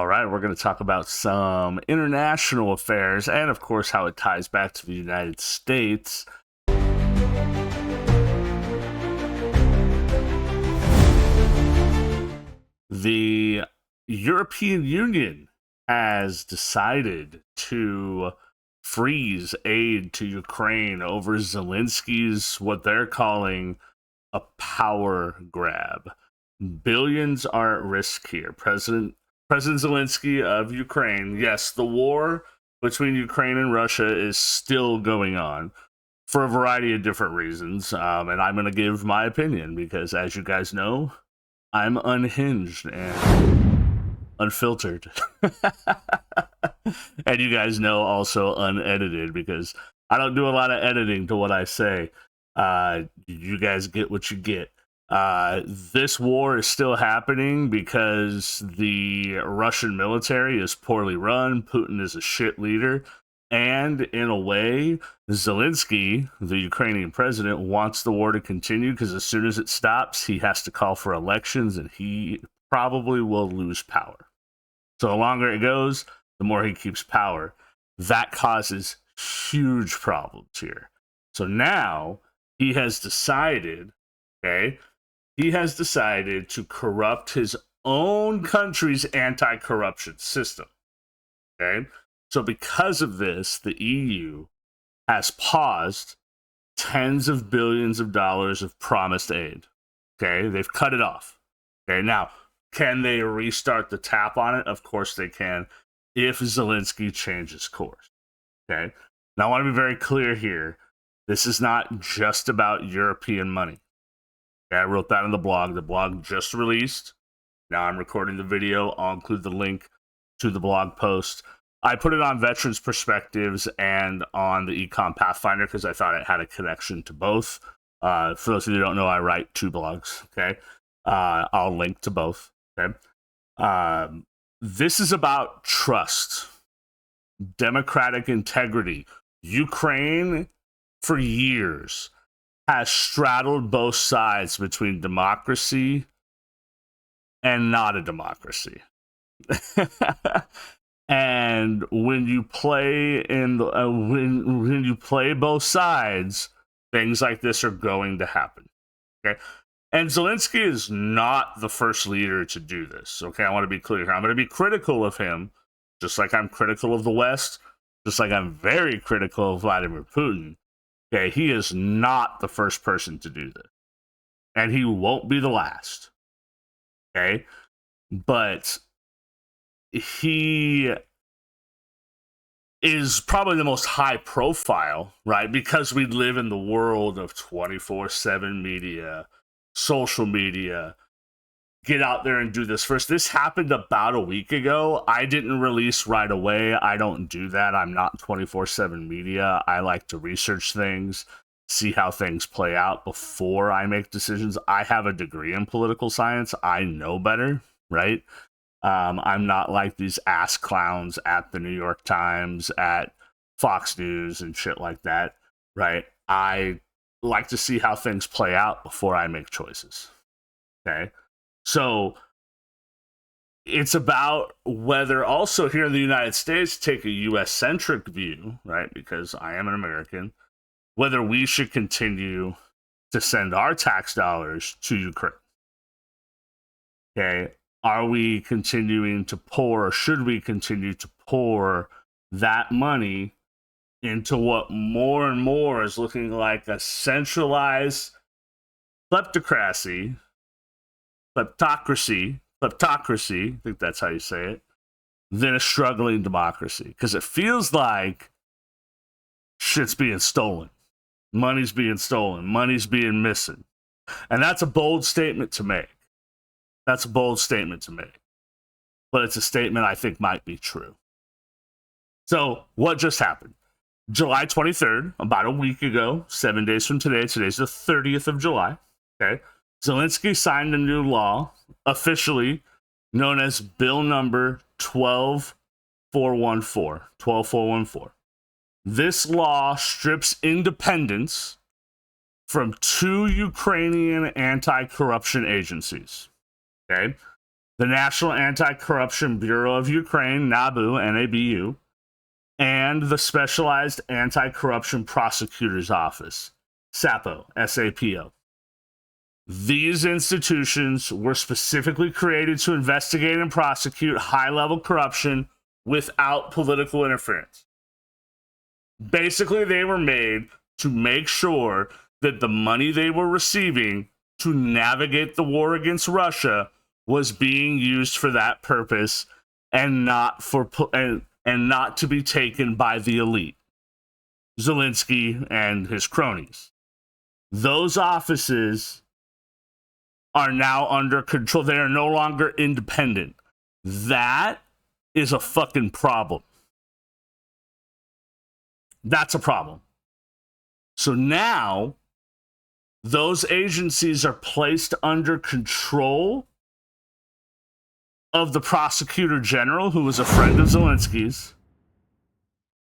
All right, we're going to talk about some international affairs and, of course, how it ties back to the United States. The European Union has decided to freeze aid to Ukraine over Zelensky's, what they're calling, a power grab. Billions are at risk here. President Zelensky of Ukraine, yes, the war between Ukraine and Russia is still going on for a variety of different reasons. And I'm going to give my opinion because, as you guys know, I'm unhinged and unfiltered. And you guys know also unedited because I don't do a lot of editing to what I say. You guys get what you get. This war is still happening because the Russian military is poorly run. Putin is a shit leader. And in a way, Zelensky, the Ukrainian president, wants the war to continue because as soon as it stops, he has to call for elections and he probably will lose power. So the longer it goes, the more he keeps power. That causes huge problems here. So now he has decided, to corrupt his own country's anti-corruption system. Okay? So because of this, the EU has paused tens of billions of dollars of promised aid. Okay? They've cut it off. Okay? Now, can they restart the tap on it? Of course they can, if Zelensky changes course. Okay? Now, I want to be very clear here. This is not just about European money. Okay, I wrote that in the blog. The blog just released. Now I'm recording the video. I'll include the link to the blog post. I put it on Veterans Perspectives and on the Econ Pathfinder because I thought it had a connection to both. For those of you who don't know, I write two blogs. Okay, I'll link to both. Okay, this is about trust, democratic integrity. Ukraine, for years, has straddled both sides between democracy and not a democracy. And when you play when you play both sides, things like this are going to happen. Okay, and Zelensky is not the first leader to do this. Okay, I want to be clear here. I'm going to be critical of him, just like I'm critical of the West, just like I'm very critical of Vladimir Putin. Okay, he is not the first person to do this, and he won't be the last. Okay, but he is probably the most high profile, right? Because we live in the world of 24/7 media, social media. Get out there and do this first. This happened about a week ago. I didn't release right away. I don't do that. I'm not 24/7 media. I like to research things, see how things play out before I make decisions. I have a degree in political science. I know better, right? I'm not like these ass clowns at the New York Times, at Fox News and shit like that, right? I like to see how things play out before I make choices, okay? So it's about whether also here in the United States, take a US-centric view, right? Because I am an American, whether we should continue to send our tax dollars to Ukraine. Okay, are we continuing to pour, or should we continue to pour that money into what more and more is looking like a centralized kleptocracy, I think that's how you say it, than a struggling democracy? Because it feels like shit's being stolen. Money's being stolen. Money's being missing. And that's a bold statement to make. But it's a statement I think might be true. So what just happened? July 23rd, about a week ago, 7 days from today, today's the 30th of July, okay? Zelensky signed a new law, officially known as Bill number 12414. This law strips independence from two Ukrainian anti-corruption agencies. Okay? the National Anti-Corruption Bureau of Ukraine, NABU, NABU, and the Specialized Anti-Corruption Prosecutor's Office, SAPO, SAPO. These institutions were specifically created to investigate and prosecute high-level corruption without political interference. Basically, they were made to make sure that the money they were receiving to navigate the war against Russia was being used for that purpose and not to be taken by the elite, Zelensky and his cronies. Those offices are now under control. They are no longer independent. That is a fucking problem. That's a problem. So now those agencies are placed under control of the prosecutor general, who was a friend of Zelensky's.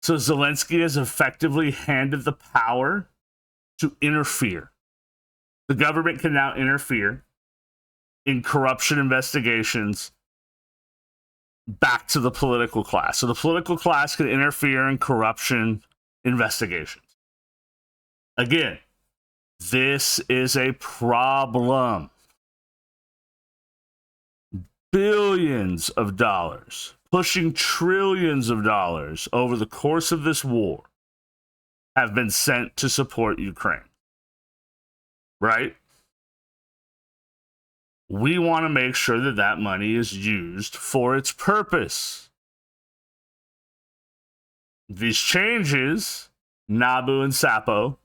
So Zelensky has effectively handed the power to interfere. The government can now interfere in corruption investigations back to the political class. So the political class can interfere in corruption investigations. Again, this is a problem. Billions of dollars, pushing trillions of dollars over the course of this war have been sent to support Ukraine. Right? We want to make sure that that money is used for its purpose. These changes, NABU and SAPO,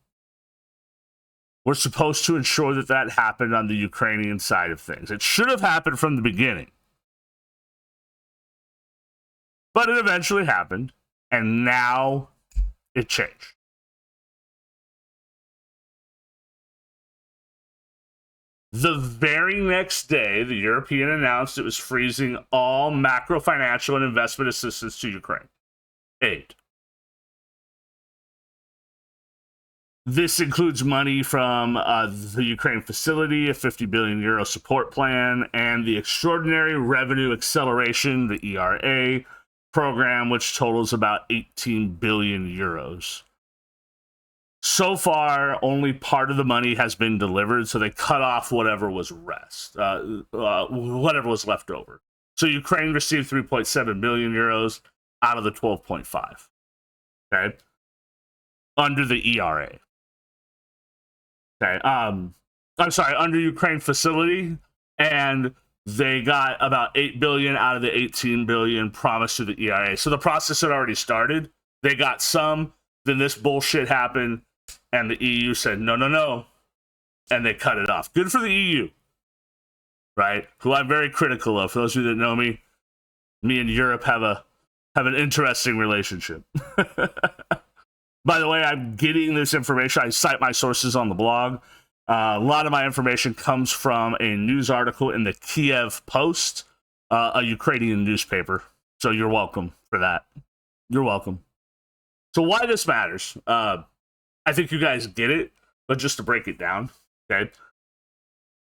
were supposed to ensure that that happened on the Ukrainian side of things. It should have happened from the beginning. But it eventually happened, and now it changed. The very next day, the European announced it was freezing all macro financial and investment assistance to Ukraine. Aid. This includes money from the Ukraine facility, a 50 billion euro support plan, and the Extraordinary Revenue Acceleration, the ERA, program, which totals about 18 billion euros. So far, only part of the money has been delivered, so they cut off whatever was whatever was left over. So Ukraine received 3.7 billion euros out of the 12.5. Okay, under the ERA. Okay, I'm sorry, under Ukraine facility, and they got about 8 billion out of the 18 billion promised to the ERA. So the process had already started. They got some, then this bullshit happened, and the EU said, no, and they cut it off. Good for the EU, right? Who I'm very critical of. For those of you that know me and Europe have an interesting relationship. By the way, I'm getting this information. I cite my sources on the blog. A lot of my information comes from a news article in the Kiev Post, a Ukrainian newspaper. So you're welcome for that. You're welcome. So why this matters? I think you guys get it, but just to break it down, okay?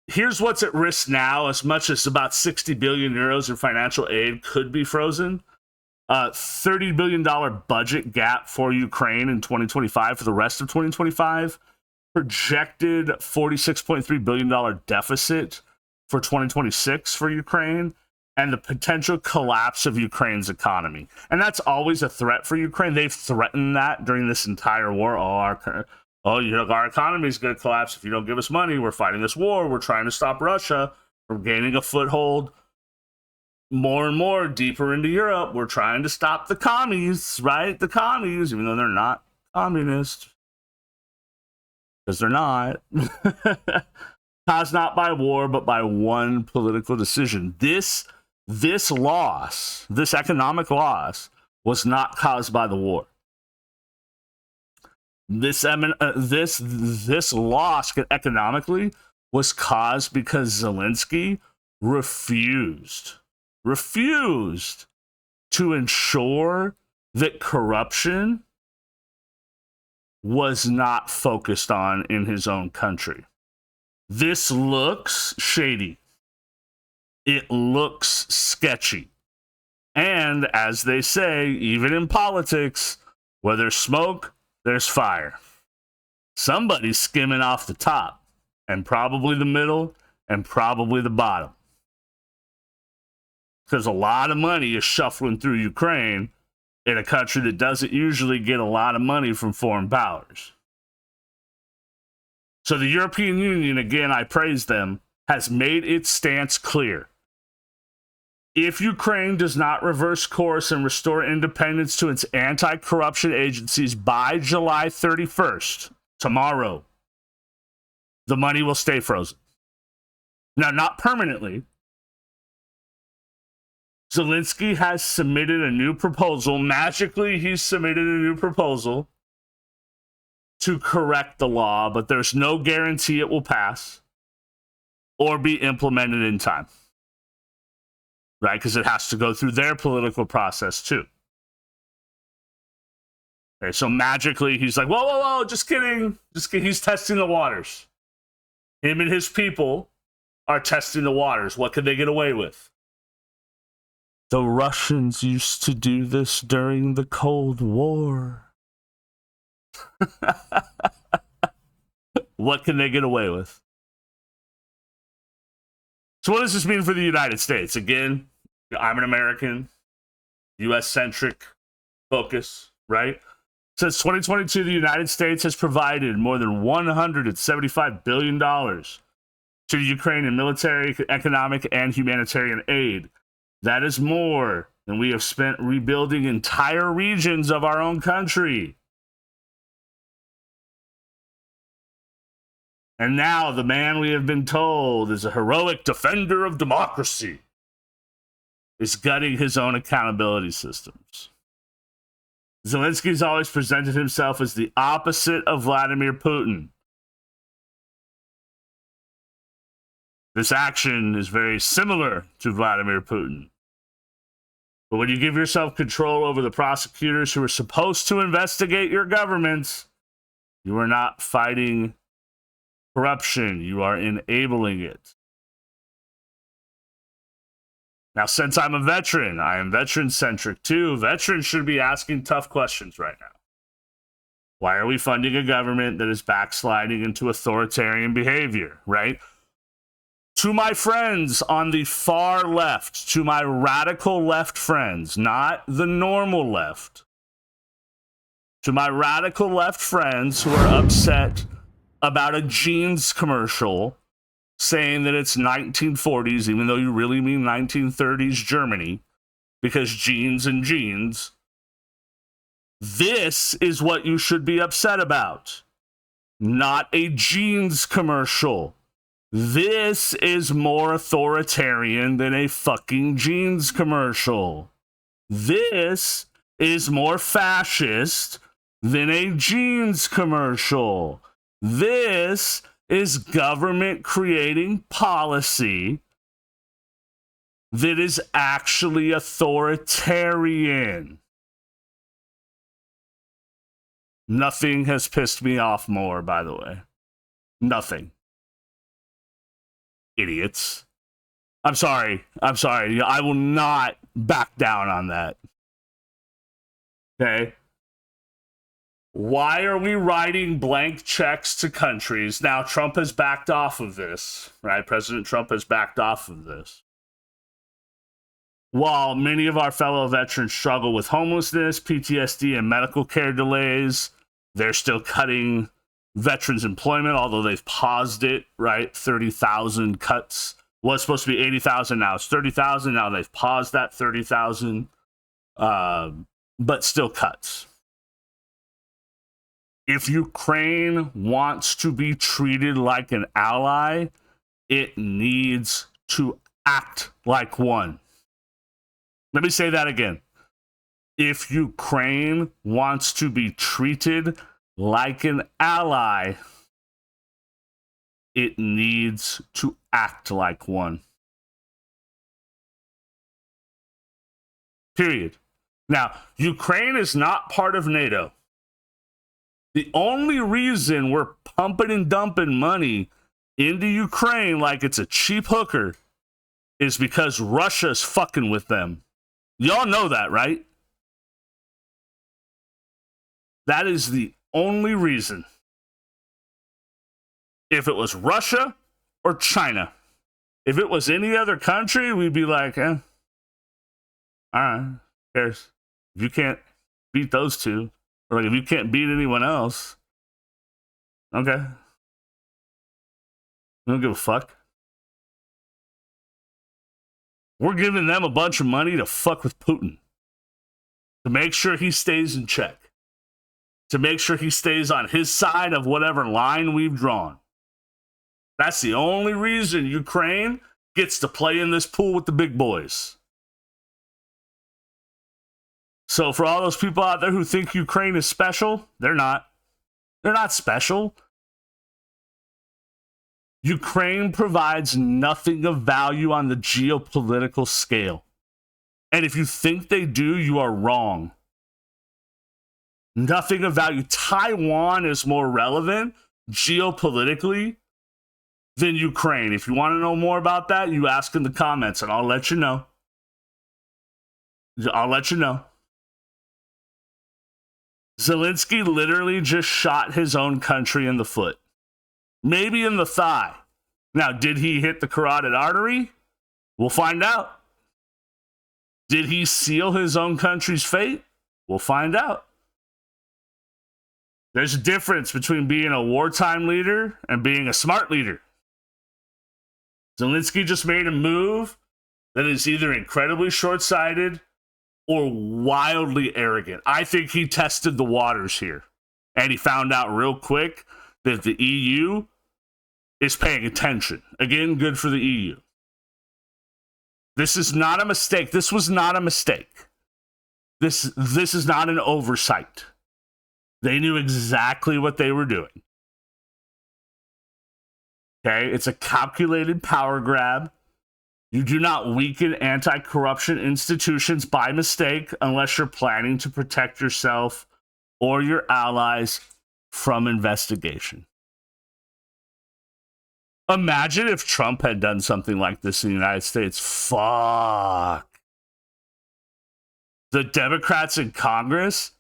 Here's what's at risk now. As much as about 60 billion euros in financial aid could be frozen. $30 billion budget gap for Ukraine in 2025 for the rest of 2025. Projected $46.3 billion deficit for 2026 for Ukraine, and the potential collapse of Ukraine's economy. And that's always a threat for Ukraine. They've threatened that during this entire war. Our economy is going to collapse if you don't give us money. We're fighting this war. We're trying to stop Russia from gaining a foothold more and more deeper into Europe. We're trying to stop the commies, right? The commies, even though they're not communist. Because they're not. Caused not by war, but by one political decision. This loss, this economic loss, was not caused by the war. This loss economically was caused because Zelensky refused to ensure that corruption was not focused on in his own country. This looks shady. It looks sketchy. And as they say, even in politics, where there's smoke, there's fire. Somebody's skimming off the top, and probably the middle, and probably the bottom. Because a lot of money is shuffling through Ukraine in a country that doesn't usually get a lot of money from foreign powers. So the European Union, again, I praise them, has made its stance clear. If Ukraine does not reverse course and restore independence to its anti-corruption agencies by July 31st, tomorrow, the money will stay frozen. Now, not permanently. Zelensky has submitted a new proposal. Magically, he's submitted a new proposal to correct the law, but there's no guarantee it will pass or be implemented in time. Right? Because it has to go through their political process too. Okay, so magically, he's like, whoa, just kidding. Just kidding. He's testing the waters. Him and his people are testing the waters. What could they get away with? The Russians used to do this during the Cold War. What can they get away with? So what does this mean for the United States? Again, I'm an American, U.S.-centric focus, right? Since 2022, the United States has provided more than $175 billion to Ukraine in military, economic, and humanitarian aid. That is more than we have spent rebuilding entire regions of our own country. And now the man we have been told is a heroic defender of democracy is gutting his own accountability systems. Zelensky's always presented himself as the opposite of Vladimir Putin. This action is very similar to Vladimir Putin. But when you give yourself control over the prosecutors who are supposed to investigate your governments, you are not fighting corruption, you are enabling it. Now, since I'm a veteran, I am veteran-centric too. Veterans should be asking tough questions right now. Why are we funding a government that is backsliding into authoritarian behavior, right? To my friends on the far left, to my radical left friends, not the normal left, to my radical left friends who are upset about a jeans commercial saying that it's 1940s, even though you really mean 1930s Germany, because jeans and jeans. This is what you should be upset about. Not a jeans commercial. This is more authoritarian than a fucking jeans commercial. This is more fascist than a jeans commercial. This is government creating policy that is actually authoritarian. Nothing has pissed me off more, by the way. Nothing. Idiots. I'm sorry. I will not back down on that. Okay? Why are we writing blank checks to countries? Now, Trump has backed off of this, right? President Trump has backed off of this. While many of our fellow veterans struggle with homelessness, PTSD, and medical care delays, they're still cutting veterans' employment, although they've paused it, right? 30,000 cuts. Was supposed to be 80,000, now it's 30,000. Now they've paused that 30,000, but still cuts. If Ukraine wants to be treated like an ally, it needs to act like one. Let me say that again. If Ukraine wants to be treated like an ally, it needs to act like one. Period. Now, Ukraine is not part of NATO. The only reason we're pumping and dumping money into Ukraine like it's a cheap hooker is because Russia's fucking with them. Y'all know that, right? That is the only reason. If it was Russia or China, if it was any other country, we'd be like, all right, who cares? If you can't beat those two, or like if you can't beat anyone else, okay. I don't give a fuck. We're giving them a bunch of money to fuck with Putin, to make sure he stays in check, to make sure he stays on his side of whatever line we've drawn. That's the only reason Ukraine gets to play in this pool with the big boys. So for all those people out there who think Ukraine is special, they're not. They're not special. Ukraine provides nothing of value on the geopolitical scale. And if you think they do, you are wrong. Nothing of value. Taiwan is more relevant geopolitically than Ukraine. If you want to know more about that, you ask in the comments and I'll let you know. I'll let you know. Zelensky literally just shot his own country in the foot. Maybe in the thigh. Now, did he hit the carotid artery? We'll find out. Did he seal his own country's fate? We'll find out. There's a difference between being a wartime leader and being a smart leader. Zelensky just made a move that is either incredibly short-sighted or wildly arrogant. I think he tested the waters here. And he found out real quick that the EU is paying attention. Again, good for the EU. This is not a mistake. This was not a mistake. This is not an oversight. They knew exactly what they were doing. Okay, it's a calculated power grab. You do not weaken anti-corruption institutions by mistake unless you're planning to protect yourself or your allies from investigation. Imagine if Trump had done something like this in the United States. Fuck. The Democrats in Congress,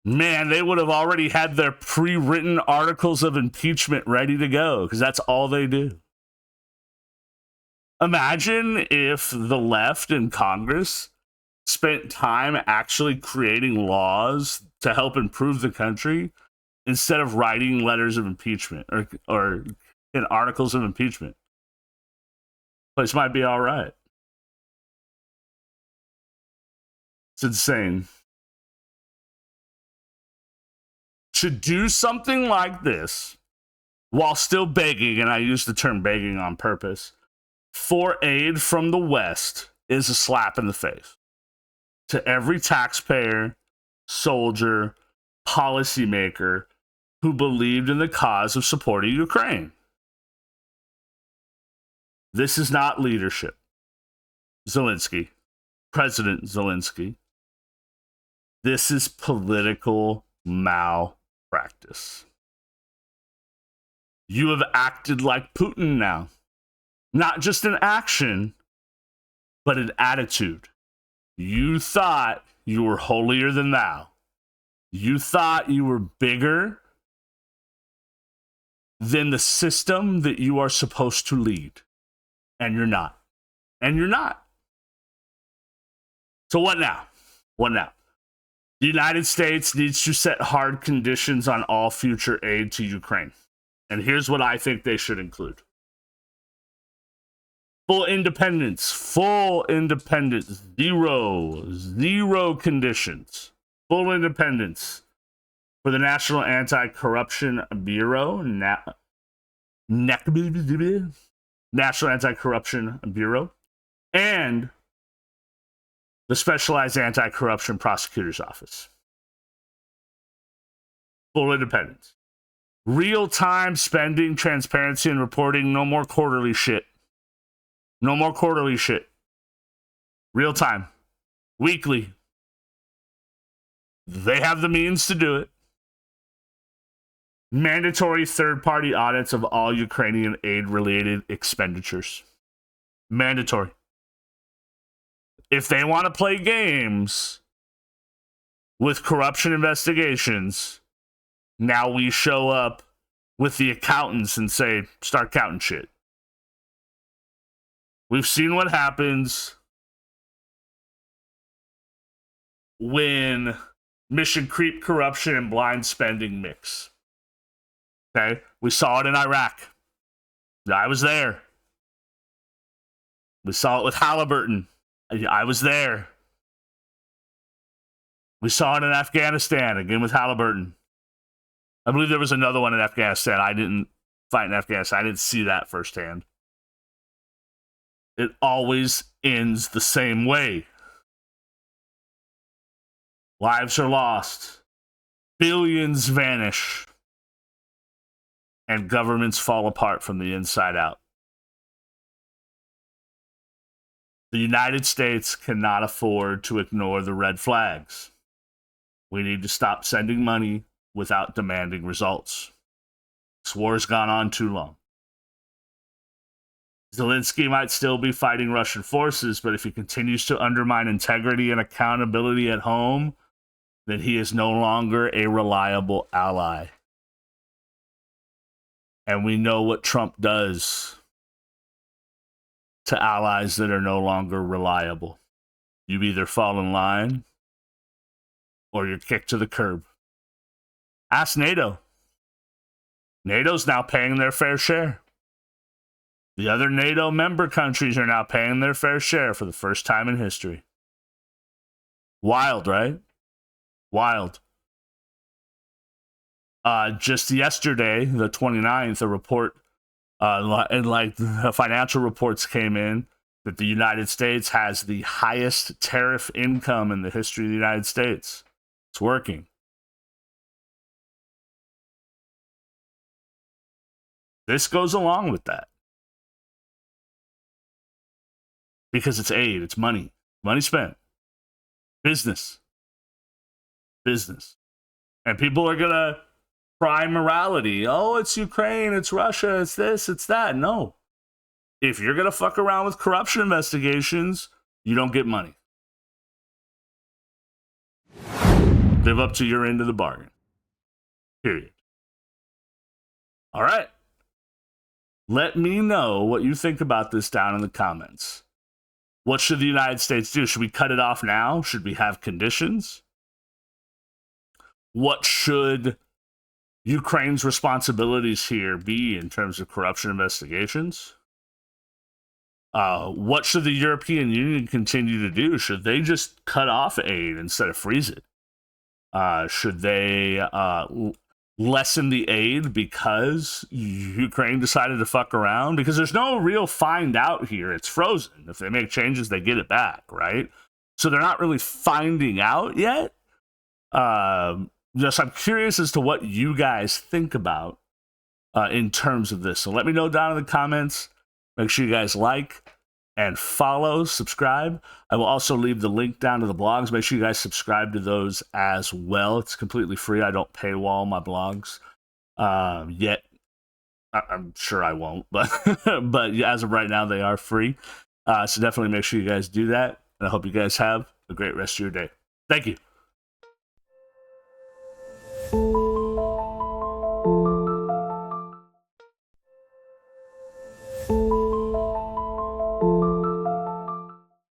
man, they would have already had their pre-written articles of impeachment ready to go because that's all they do. Imagine if the left in Congress spent time actually creating laws to help improve the country instead of writing letters of impeachment or in articles of impeachment. Place might be all right. It's insane. To do something like this while still begging, and I use the term begging on purpose, for aid from the West is a slap in the face to every taxpayer, soldier, policymaker who believed in the cause of supporting Ukraine. This is not leadership. Zelensky, President Zelensky. This is political malpractice. You have acted like Putin now. Not just in action, but in attitude. You thought you were holier than thou. You thought you were bigger than the system that you are supposed to lead. And you're not. And you're not. So what now? What now? The United States needs to set hard conditions on all future aid to Ukraine. And here's what I think they should include. Full independence, zero conditions, full independence for the National Anti-Corruption Bureau, National Anti-Corruption Bureau, and the Specialized Anti-Corruption Prosecutor's Office. Full independence. Real-time spending, transparency, and reporting. No more quarterly shit. No more quarterly shit. Real time. Weekly. They have the means to do it. Mandatory third-party audits of all Ukrainian aid-related expenditures. Mandatory. If they want to play games with corruption investigations, now we show up with the accountants and say, start counting shit. We've seen what happens when mission creep, corruption, and blind spending mix. Okay? We saw it in Iraq. I was there. We saw it with Halliburton. I was there. We saw it in Afghanistan, again with Halliburton. I believe there was another one in Afghanistan. I didn't fight in Afghanistan. I didn't see that firsthand. It always ends the same way. Lives are lost. Billions vanish. And governments fall apart from the inside out. The United States cannot afford to ignore the red flags. We need to stop sending money without demanding results. This war's gone on too long. Zelensky might still be fighting Russian forces, but if he continues to undermine integrity and accountability at home, then he is no longer a reliable ally. And we know what Trump does to allies that are no longer reliable. You either fall in line or you're kicked to the curb. Ask NATO. NATO's now paying their fair share. The other NATO member countries are now paying their fair share for the first time in history. Wild, right? Wild. Just yesterday, the 29th, a report, and like the financial reports came in that the United States has the highest tariff income in the history of the United States. It's working. This goes along with that. Because it's aid, it's money. Money spent. Business. Business. And people are going to cry morality. Oh, it's Ukraine, it's Russia, it's this, it's that. No. If you're going to fuck around with corruption investigations, you don't get money. Live up to your end of the bargain. Period. All right. Let me know what you think about this down in the comments. What should the United States do? Should we cut it off now? Should we have conditions? What should Ukraine's responsibilities here be in terms of corruption investigations? What should the European Union continue to do? Should they just cut off aid instead of freeze it? Should they lessen the aid because Ukraine decided to fuck around? Because there's no real find out here. It's frozen. If they make changes, they get it back, right? So they're not really finding out yet. Just I'm curious as to what you guys think about in terms of this. So let me know down in the comments. Make sure you guys like and follow, subscribe. I will also leave the link down to the blogs. Make sure you guys subscribe to those as well. It's completely free. I don't paywall my blogs yet. I'm sure I won't, but as of right now, they are free. So definitely make sure you guys do that. And I hope you guys have a great rest of your day. Thank you.